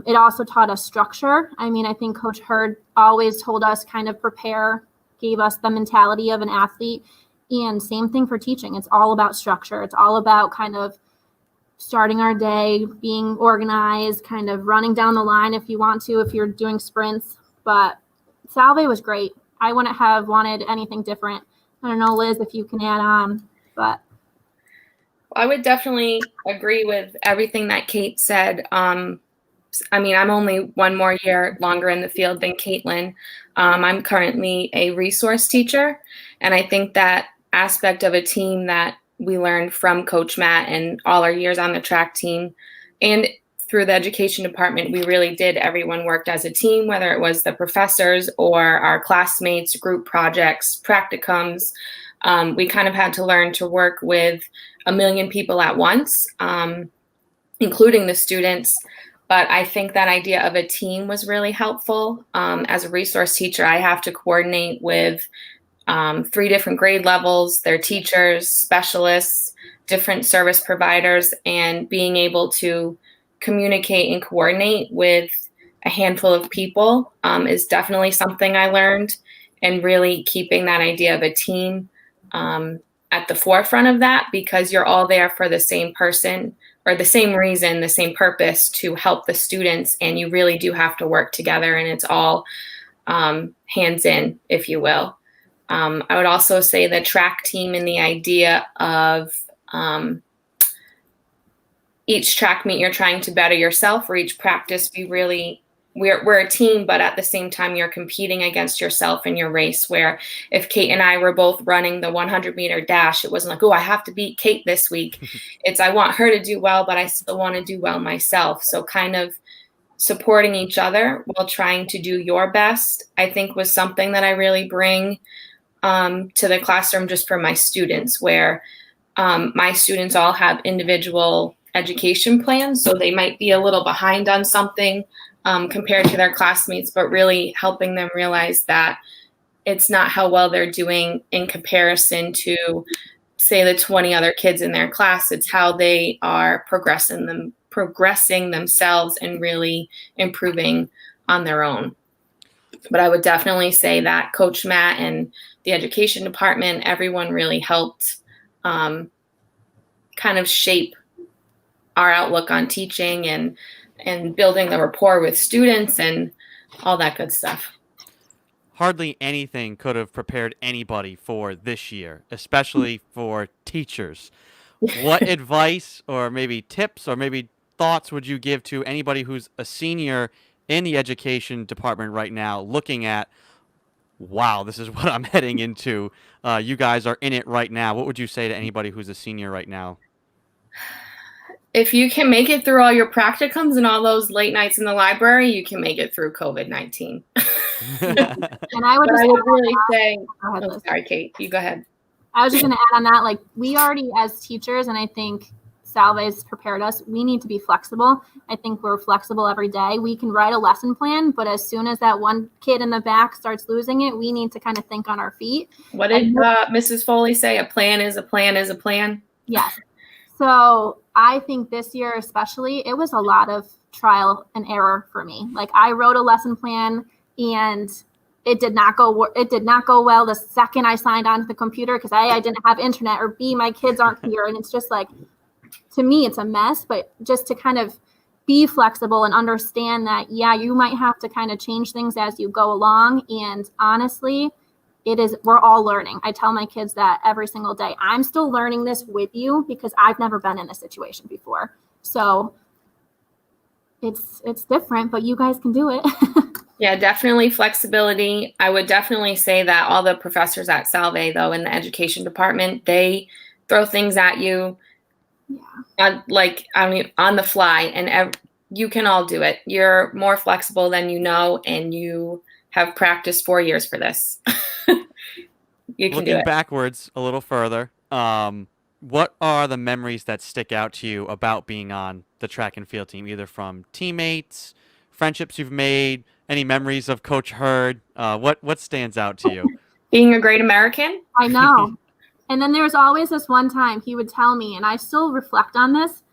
It also taught us structure. I mean, I think Coach Hurd always told us kind of prepare, gave us the mentality of an athlete. And same thing for teaching. It's all about structure. It's all about kind of starting our day, being organized, kind of running down the line if you want to, if you're doing sprints. But Salve was great. I wouldn't have wanted anything different. I don't know, Liz, if you can add on, but. I would definitely agree with everything that Kate said. I mean, I'm only one more year longer in the field than Caitlyn. I'm currently a resource teacher, and I think that aspect of a team that we learned from Coach Matt and all our years on the track team and through the education department, we really did. Everyone worked as a team, whether it was the professors or our classmates, group projects, practicums. We kind of had to learn to work with a million people at once, including the students. But I think that idea of a team was really helpful. As a resource teacher, I have to coordinate with 3 different grade levels, their teachers, specialists, different service providers, and being able to communicate and coordinate with a handful of people is definitely something I learned, and really keeping that idea of a team at the forefront of that, because you're all there for the same person or the same reason, the same purpose, to help the students. And you really do have to work together, and it's all hands in, if you will. I would also say the track team and the idea of each track meet, you're trying to better yourself, or each practice, we're a team, but at the same time, you're competing against yourself in your race. Where if Kate and I were both running the 100-meter dash, it wasn't like, oh, I have to beat Kate this week. It's, I want her to do well, but I still want to do well myself. So kind of supporting each other while trying to do your best, I think, was something that I really bring to the classroom just for my students, where my students all have individual education plans. So they might be a little behind on something compared to their classmates, but really helping them realize that it's not how well they're doing in comparison to, say, the 20 other kids in their class. It's how they are progressing themselves and really improving on their own. But I would definitely say that Coach Matt and the education department, everyone really helped kind of shape our outlook on teaching and building the rapport with students and all that good stuff. Hardly anything could have prepared anybody for this year, especially for teachers. What advice or maybe tips or maybe thoughts would you give to anybody who's a senior in the education department right now, looking at, wow, this is what I'm heading into. You guys are in it right now. What would you say to anybody who's a senior right now? If you can make it through all your practicums and all those late nights in the library, you can make it through COVID-19. And I would But just I would add really say, Go ahead, oh, Liz. sorry, Kate, you go ahead. I was just going to add on that, like, we already, as teachers, and I think Salve's prepared us, we need to be flexible. I think we're flexible every day. We can write a lesson plan, but as soon as that one kid in the back starts losing it, we need to kind of think on our feet. What did Mrs. Foley say? A plan is a plan is a plan? Yes. So I think this year especially, it was a lot of trial and error for me. Like, I wrote a lesson plan and it did not go well the second I signed onto the computer because I didn't have internet, or B, my kids aren't here. And it's just like, to me, it's a mess. But just to kind of be flexible and understand that, yeah, you might have to kind of change things as you go along. And honestly, we're all learning. I tell my kids that every single day. I'm still learning this with you because I've never been in this situation before. So it's different, but you guys can do it. Yeah, definitely flexibility. I would definitely say that all the professors at Salve, though, in the education department, they throw things at you, on the fly, and you can all do it. You're more flexible than you know, and you have practiced 4 years for this. You can do Looking it. backwards a little further, what are the memories that stick out to you about being on the track and field team, either from teammates, friendships you've made, any memories of Coach Hurd? What stands out to you? Being a great American? I know. And then there was always this one time he would tell me, and I still reflect on this,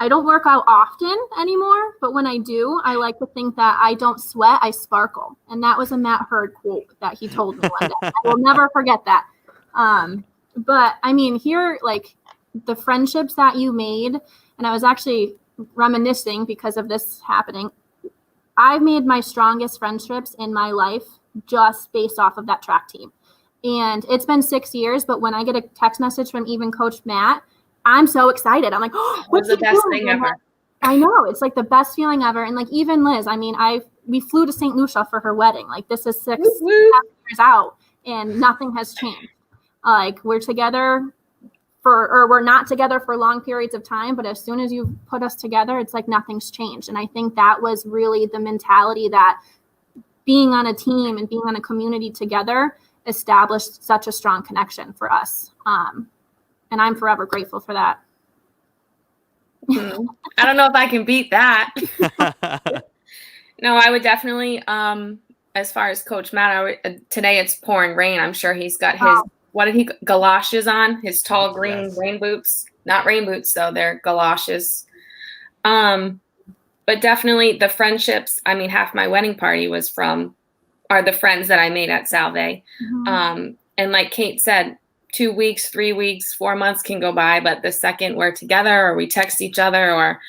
I don't work out often anymore, but when I do, I like to think that I don't sweat, I sparkle. And that was a Matt Hurd quote that he told me one day. I will never forget that. But I mean, here, like, the friendships that you made, and I was actually reminiscing because of this happening. I've made my strongest friendships in my life just based off of that track team. And it's been 6 years, but when I get a text message from even Coach Matt, I'm so excited. I'm like, oh, what's the best thing ever? I know. It's like the best feeling ever. And like, even Liz, I mean, we flew to St. Lucia for her wedding. Like, this is 6 years out and nothing has changed. Like, we're together we're not together for long periods of time, but as soon as you put us together, it's like nothing's changed. And I think that was really the mentality that being on a team and being on a community together established such a strong connection for us. And I'm forever grateful for that. I don't know if I can beat that. No, I would definitely, as far as Coach Matt, today it's pouring rain. I'm sure he's got his, what did he, galoshes on, his tall green rain boots. Not rain boots, though, they're galoshes. But definitely the friendships, I mean, half my wedding party are the friends that I made at Salve. Mm-hmm. And like Kate said, 2 weeks, 3 weeks, 4 months can go by, but the second we're together or we text each other or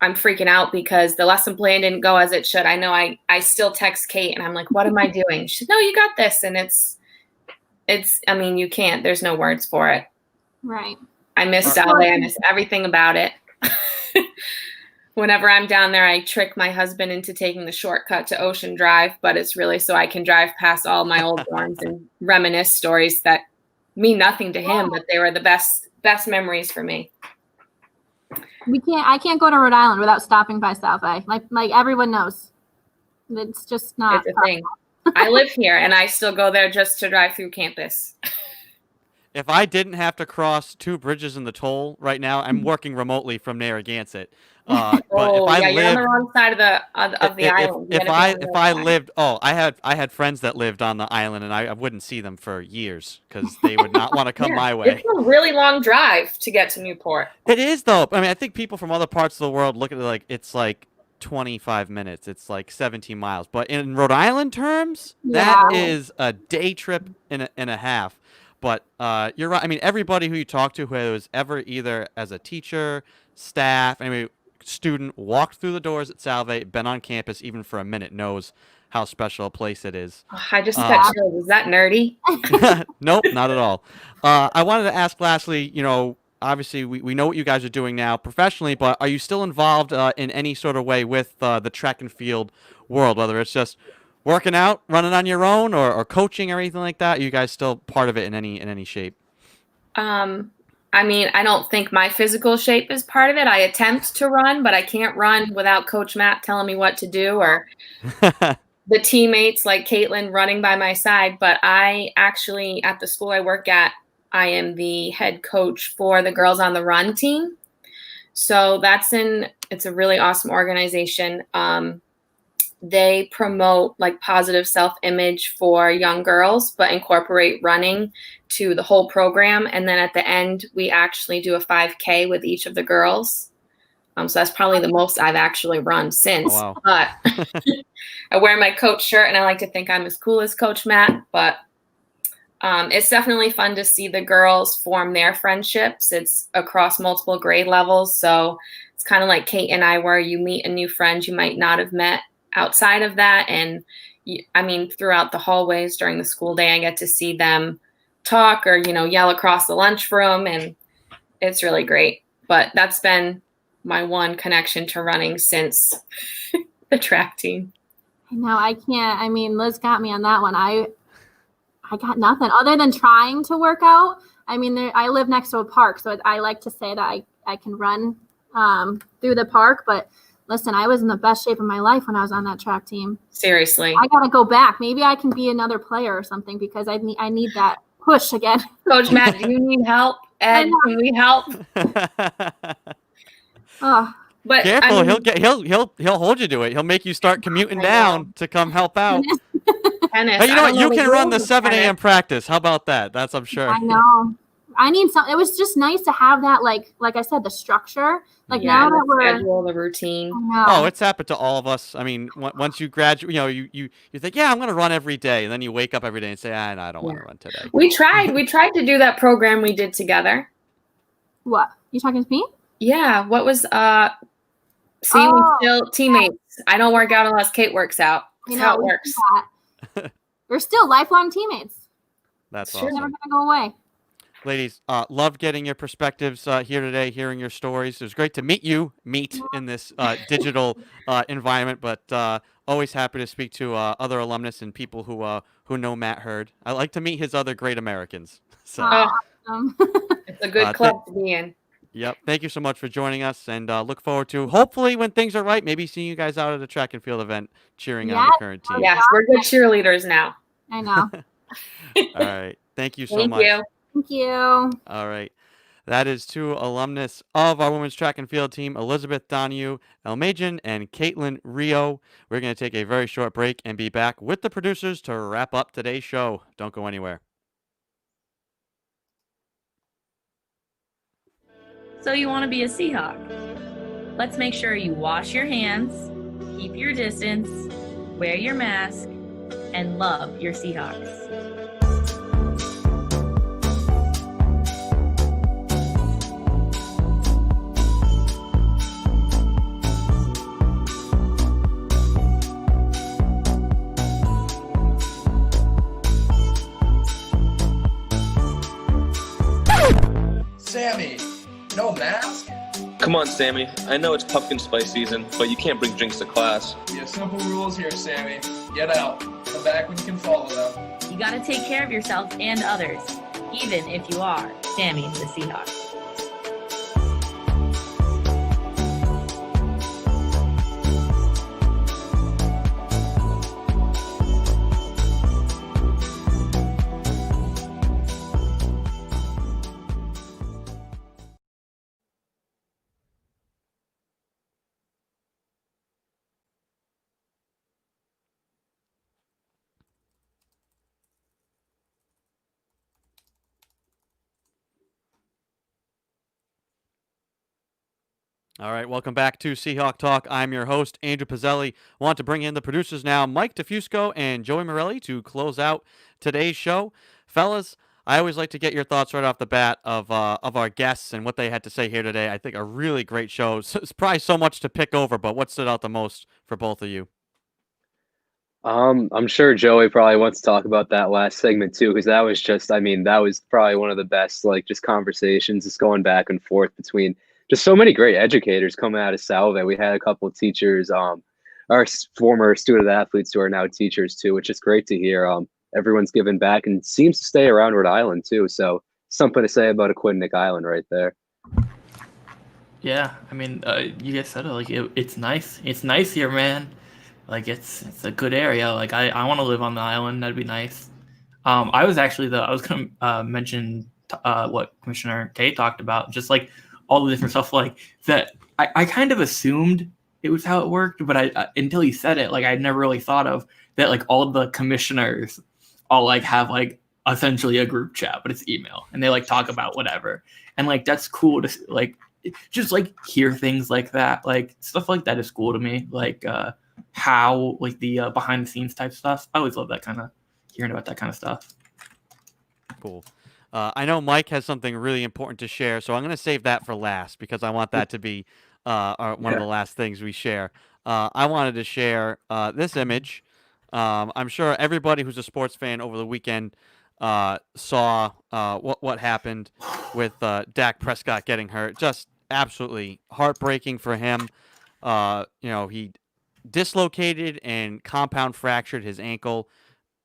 I'm freaking out because the lesson plan didn't go as it should. I know I still text Kate and I'm like, what am I doing? She said, no, you got this. And it's, I mean, you can't, there's no words for it. Right. I miss Salve. I miss everything about it. Whenever I'm down there, I trick my husband into taking the shortcut to Ocean Drive, but it's really so I can drive past all my old dorms and reminisce stories that mean nothing to him, but they were the best memories for me. I can't go to Rhode Island without stopping by Salve. Like everyone knows. It's just not it's a thing. I live here and I still go there just to drive through campus. If I didn't have to cross 2 bridges in the toll right now, I'm working remotely from Narragansett. But if I you're on the wrong side of the island. If I lived, I had friends that lived on the island, and I wouldn't see them for years because they would not want to come my way. It's a really long drive to get to Newport. It is, though. I mean, I think people from other parts of the world look at it like it's like 25 minutes. It's like 17 miles. But in Rhode Island terms, that is a day trip and a half. But you're right. I mean, everybody who you talk to who was ever either as a teacher, staff, student, walked through the doors at Salve, been on campus even for a minute, knows how special a place it is. I just got chills. Is that nerdy? Nope, not at all. I wanted to ask lastly, obviously we know what you guys are doing now professionally, but are you still involved in any sort of way with the track and field world, whether it's just working out, running on your own, or coaching or anything like that? Are you guys still part of it in any shape? I I mean, I don't think my physical shape is part of it. I attempt to run, but I can't run without Coach Matt telling me what to do, or the teammates like Caitlyn running by my side. But I actually, at the school I work at, I am the head coach for the Girls on the Run team. So it's a really awesome organization. They promote like positive self-image for young girls, but incorporate running to the whole program. And then at the end, we actually do a 5K with each of the girls. So that's probably the most I've actually run since. Oh, wow. But I wear my coach shirt, and I like to think I'm as cool as Coach Matt. But it's definitely fun to see the girls form their friendships. It's across multiple grade levels. So it's kind of like Kate and I, where you meet a new friend you might not have met outside of that. And I mean, throughout the hallways during the school day, I get to see them talk or, yell across the lunchroom, and it's really great. But that's been my one connection to running since the track team. No, I can't. I mean, Liz got me on that one. I got nothing other than trying to work out. I mean, I live next to a park, so I like to say that I can run through the park, but listen, I was in the best shape of my life when I was on that track team. Seriously. I got to go back. Maybe I can be another player or something, because I need that push again. Coach Matt, do you need help? Ed, can we help? But Careful, I mean, he'll hold you to it. He'll make you start commuting down to come help out. tennis. Hey, you know what? You can run the rules of 7 a.m. tennis. practice. How about that? That's, I'm sure. I know. I need some. It was just nice to have that, like I said, the structure. Like now that the we're schedule, the routine. Oh, it's happened to all of us. I mean, once you graduate, you think, yeah, I'm going to run every day. And then you wake up every day and say, no, I don't want to run today. We tried to do that program we did together. What? You talking to me? Yeah. What was we still teammates. I don't work out unless Kate works out. That's how it works. We're still lifelong teammates. That's We're awesome. never gonna go away. Ladies, loved getting your perspectives here today, hearing your stories. It was great to meet in this digital environment, but always happy to speak to other alumnus and people who know Matt Hurd. I like to meet his other great Americans. So it's a good club to be in. Yep. Thank you so much for joining us, and look forward to, hopefully, when things are right, maybe seeing you guys out at a track and field event cheering on the current team. Yes, we're good cheerleaders now. I know. All right. Thank you so much. Thank you. All right. That is two alumnus of our women's track and field team, Elizabeth Donahue, Elmasian, and Caitlyn Rioux. We're going to take a very short break and be back with the producers to wrap up today's show. Don't go anywhere. So you want to be a Seahawk? Let's make sure you wash your hands, keep your distance, wear your mask, and love your Seahawks. Sammy, no mask? Come on, Sammy. I know it's pumpkin spice season, but you can't bring drinks to class. We have simple rules here, Sammy. Get out. Come back when you can follow them. You gotta take care of yourself and others, even if you are Sammy the Seahawk. All right, welcome back to Seahawk Talk. I'm your host, Andrew Pizzelli. Want to bring in the producers now, Mike DeFusco and Joey Morelli, to close out today's show. Fellas, I always like to get your thoughts right off the bat of our guests and what they had to say here today. I think a really great show. It's probably so much to pick over, but what stood out the most for both of you? I'm sure Joey probably wants to talk about that last segment too, because that was just, I mean, that was probably one of the best, like, just conversations, just going back and forth between just so many great educators coming out of Salve. We had a couple of teachers, our former student athletes who are now teachers too, which is great to hear. Everyone's giving back and seems to stay around Rhode Island too. So something to say about Aquidneck Island right there. Yeah, I mean, you guys said it. Like, it's nice. It's nice here, man. Like, it's a good area. Like, I want to live on the island. That'd be nice. I was gonna mention what Commissioner Kaye talked about, just like all the different stuff like that. I kind of assumed it was how it worked, but I until he said it, like I'd never really thought of that. Like all of the commissioners all like have like essentially a group chat, but it's email, and they like talk about whatever, and like that's cool to like just like hear things like that. Like stuff like that is cool to me. Like how like the behind the scenes type stuff. I always love that kind of hearing about that kind of stuff. Cool. I know Mike has something really important to share, so I'm going to save that for last because I want that to be one of the last things we share. I wanted to share this image. I'm sure everybody who's a sports fan over the weekend saw what happened with Dak Prescott getting hurt. Just absolutely heartbreaking for him. He dislocated and compound fractured his ankle.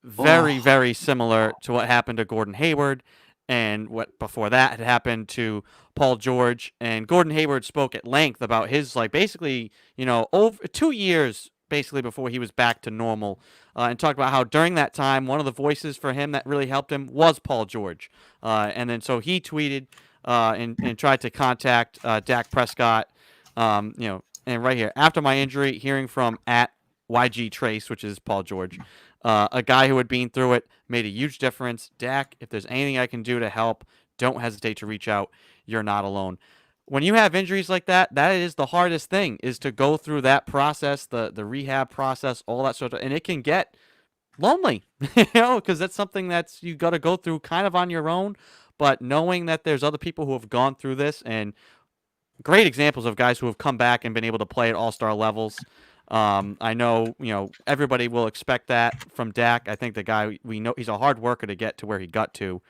Very similar to what happened to Gordon Hayward, and what before that had happened to Paul George. And Gordon Hayward spoke at length about his basically over 2 years basically before he was back to normal, and talked about how during that time one of the voices for him that really helped him was Paul George, and then so he tweeted and tried to contact Dak Prescott, and right here, after my injury, hearing from at YG Trace, which is Paul George. A guy who had been through it, made a huge difference. Dak, if there's anything I can do to help, don't hesitate to reach out. You're not alone. When you have injuries like that, that is the hardest thing, is to go through that process, the rehab process, all that sort of, and it can get lonely, because that's something that's you got to go through kind of on your own. But knowing that there's other people who have gone through this, and great examples of guys who have come back and been able to play at all-star levels. I know, everybody will expect that from Dak. I think the guy, we know he's a hard worker to get to where he got to.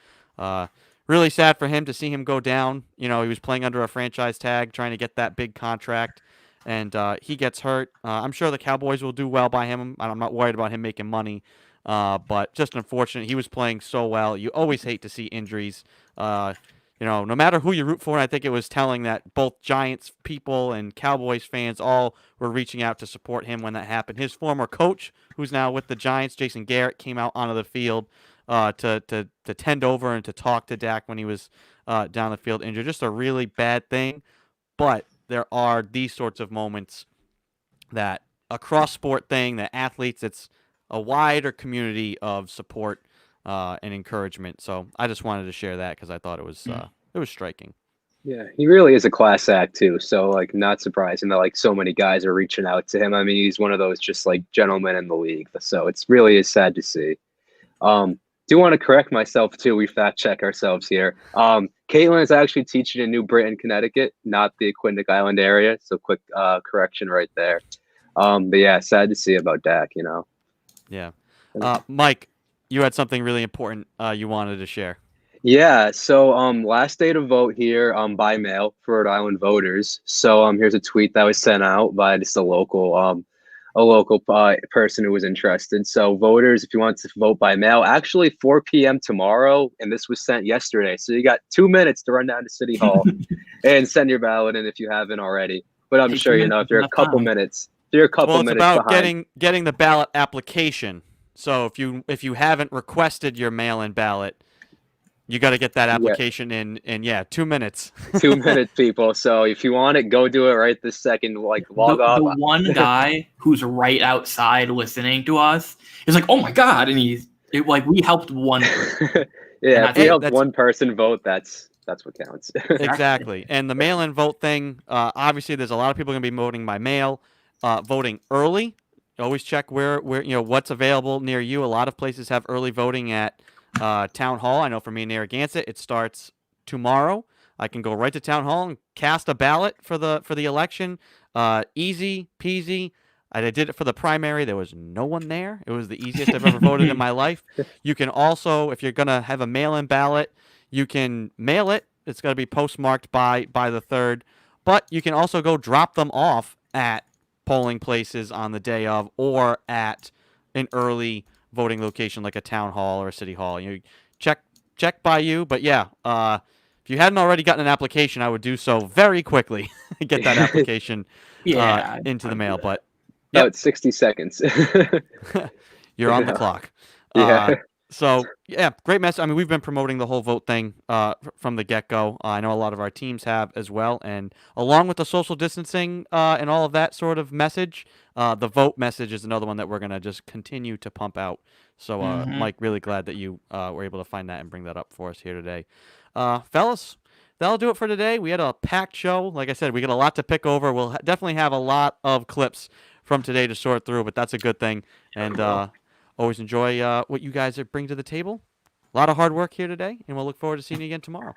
Really sad for him to see him go down. He was playing under a franchise tag, trying to get that big contract, and he gets hurt. I'm sure the Cowboys will do well by him. I'm not worried about him making money, but just unfortunate. He was playing so well. You always hate to see injuries. No matter who you root for, and I think it was telling that both Giants people and Cowboys fans all were reaching out to support him when that happened. His former coach, who's now with the Giants, Jason Garrett, came out onto the field to tend over and to talk to Dak when he was down the field injured. Just a really bad thing, but there are these sorts of moments that a cross-sport thing, that athletes, it's a wider community of support and encouragement. So I just wanted to share that because I thought it was striking. Yeah, he really is a class act too. So not surprising that so many guys are reaching out to him. I mean, he's one of those just gentlemen in the league. So it's really is sad to see. Do want to correct myself too. We fact check ourselves here. Caitlyn is actually teaching in New Britain, Connecticut, not the Aquidneck Island area. So quick correction right there. But yeah, sad to see about Dak. Yeah, Mike, you had something really important you wanted to share. Yeah, so last day to vote here by mail for Rhode Island voters. So here's a tweet that was sent out by just a local person who was interested. So voters, if you want to vote by mail, actually 4 p.m. tomorrow, and this was sent yesterday. So you got 2 minutes to run down to City Hall and send your ballot in if you haven't already. But I'm sure if you're a couple minutes, minutes about behind. getting the ballot application. So if you haven't requested your mail-in ballot, you got to get that application in 2 minutes. 2 minutes, people. So if you want it, go do it right this second. Log off. The one guy who's right outside listening to us is like, "Oh my god!" And we helped one person. Yeah, if we helped one person vote, that's what counts. Exactly. And the mail-in vote thing, obviously, there's a lot of people going to be voting by mail, voting early. Always check where what's available near you. A lot of places have early voting at Town Hall. I know for me in Narragansett, it starts tomorrow. I can go right to Town Hall and cast a ballot for the election. Easy peasy. I did it for the primary. There was no one there. It was the easiest I've ever voted in my life. You can also, if you're gonna have a mail-in ballot, you can mail it. It's got to be postmarked by the 3rd, but you can also go drop them off at polling places on the day of, or at an early voting location like a town hall or a city hall. You check check by you. But yeah, if you hadn't already gotten an application, I would do so very quickly. Get that application into the mail. But yep. It's 60 seconds. You're on the clock. Yeah. So, yeah, great message. I mean, we've been promoting the whole vote thing from the get-go. I know a lot of our teams have as well. And along with the social distancing and all of that sort of message, the vote message is another one that we're going to just continue to pump out. So, Mike, really glad that you were able to find that and bring that up for us here today. Fellas, that'll do it for today. We had a packed show. Like I said, we got a lot to pick over. We'll definitely have a lot of clips from today to sort through, but that's a good thing. And always enjoy what you guys bring to the table. A lot of hard work here today, and we'll look forward to seeing you again tomorrow.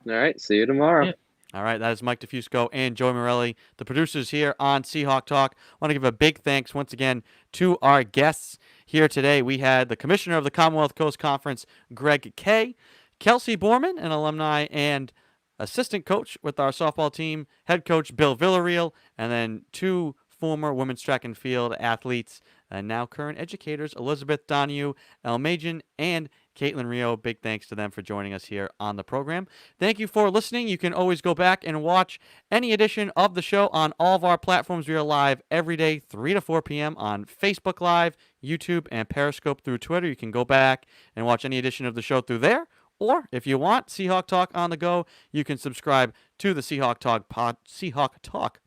All right. See you tomorrow. Yeah. All right. That is Mike DeFusco and Joey Morelli, the producers here on Seahawk Talk. I want to give a big thanks once again to our guests here today. We had the Commissioner of the Commonwealth Coast Conference, Gregg Kaye, Kelsey Boarman, an alumni and assistant coach with our softball team, head coach Bill Villareal, and then two former women's track and field athletes and now current educators, Elizabeth Donahue, Elmasian, and Caitlyn Rioux. Big thanks to them for joining us here on the program. Thank you for listening. You can always go back and watch any edition of the show on all of our platforms. We are live every day, 3 to 4 p.m. on Facebook Live, YouTube, and Periscope through Twitter. You can go back and watch any edition of the show through there. Or if you want Seahawk Talk on the go, you can subscribe to the Seahawk Talk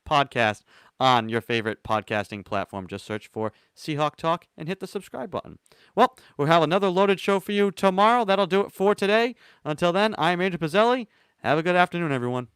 podcast on your favorite podcasting platform. Just search for Seahawk Talk and hit the subscribe button. Well, we'll have another loaded show for you tomorrow. That'll do it for today. Until then, I'm Andrew Pizzelli. Have a good afternoon, everyone.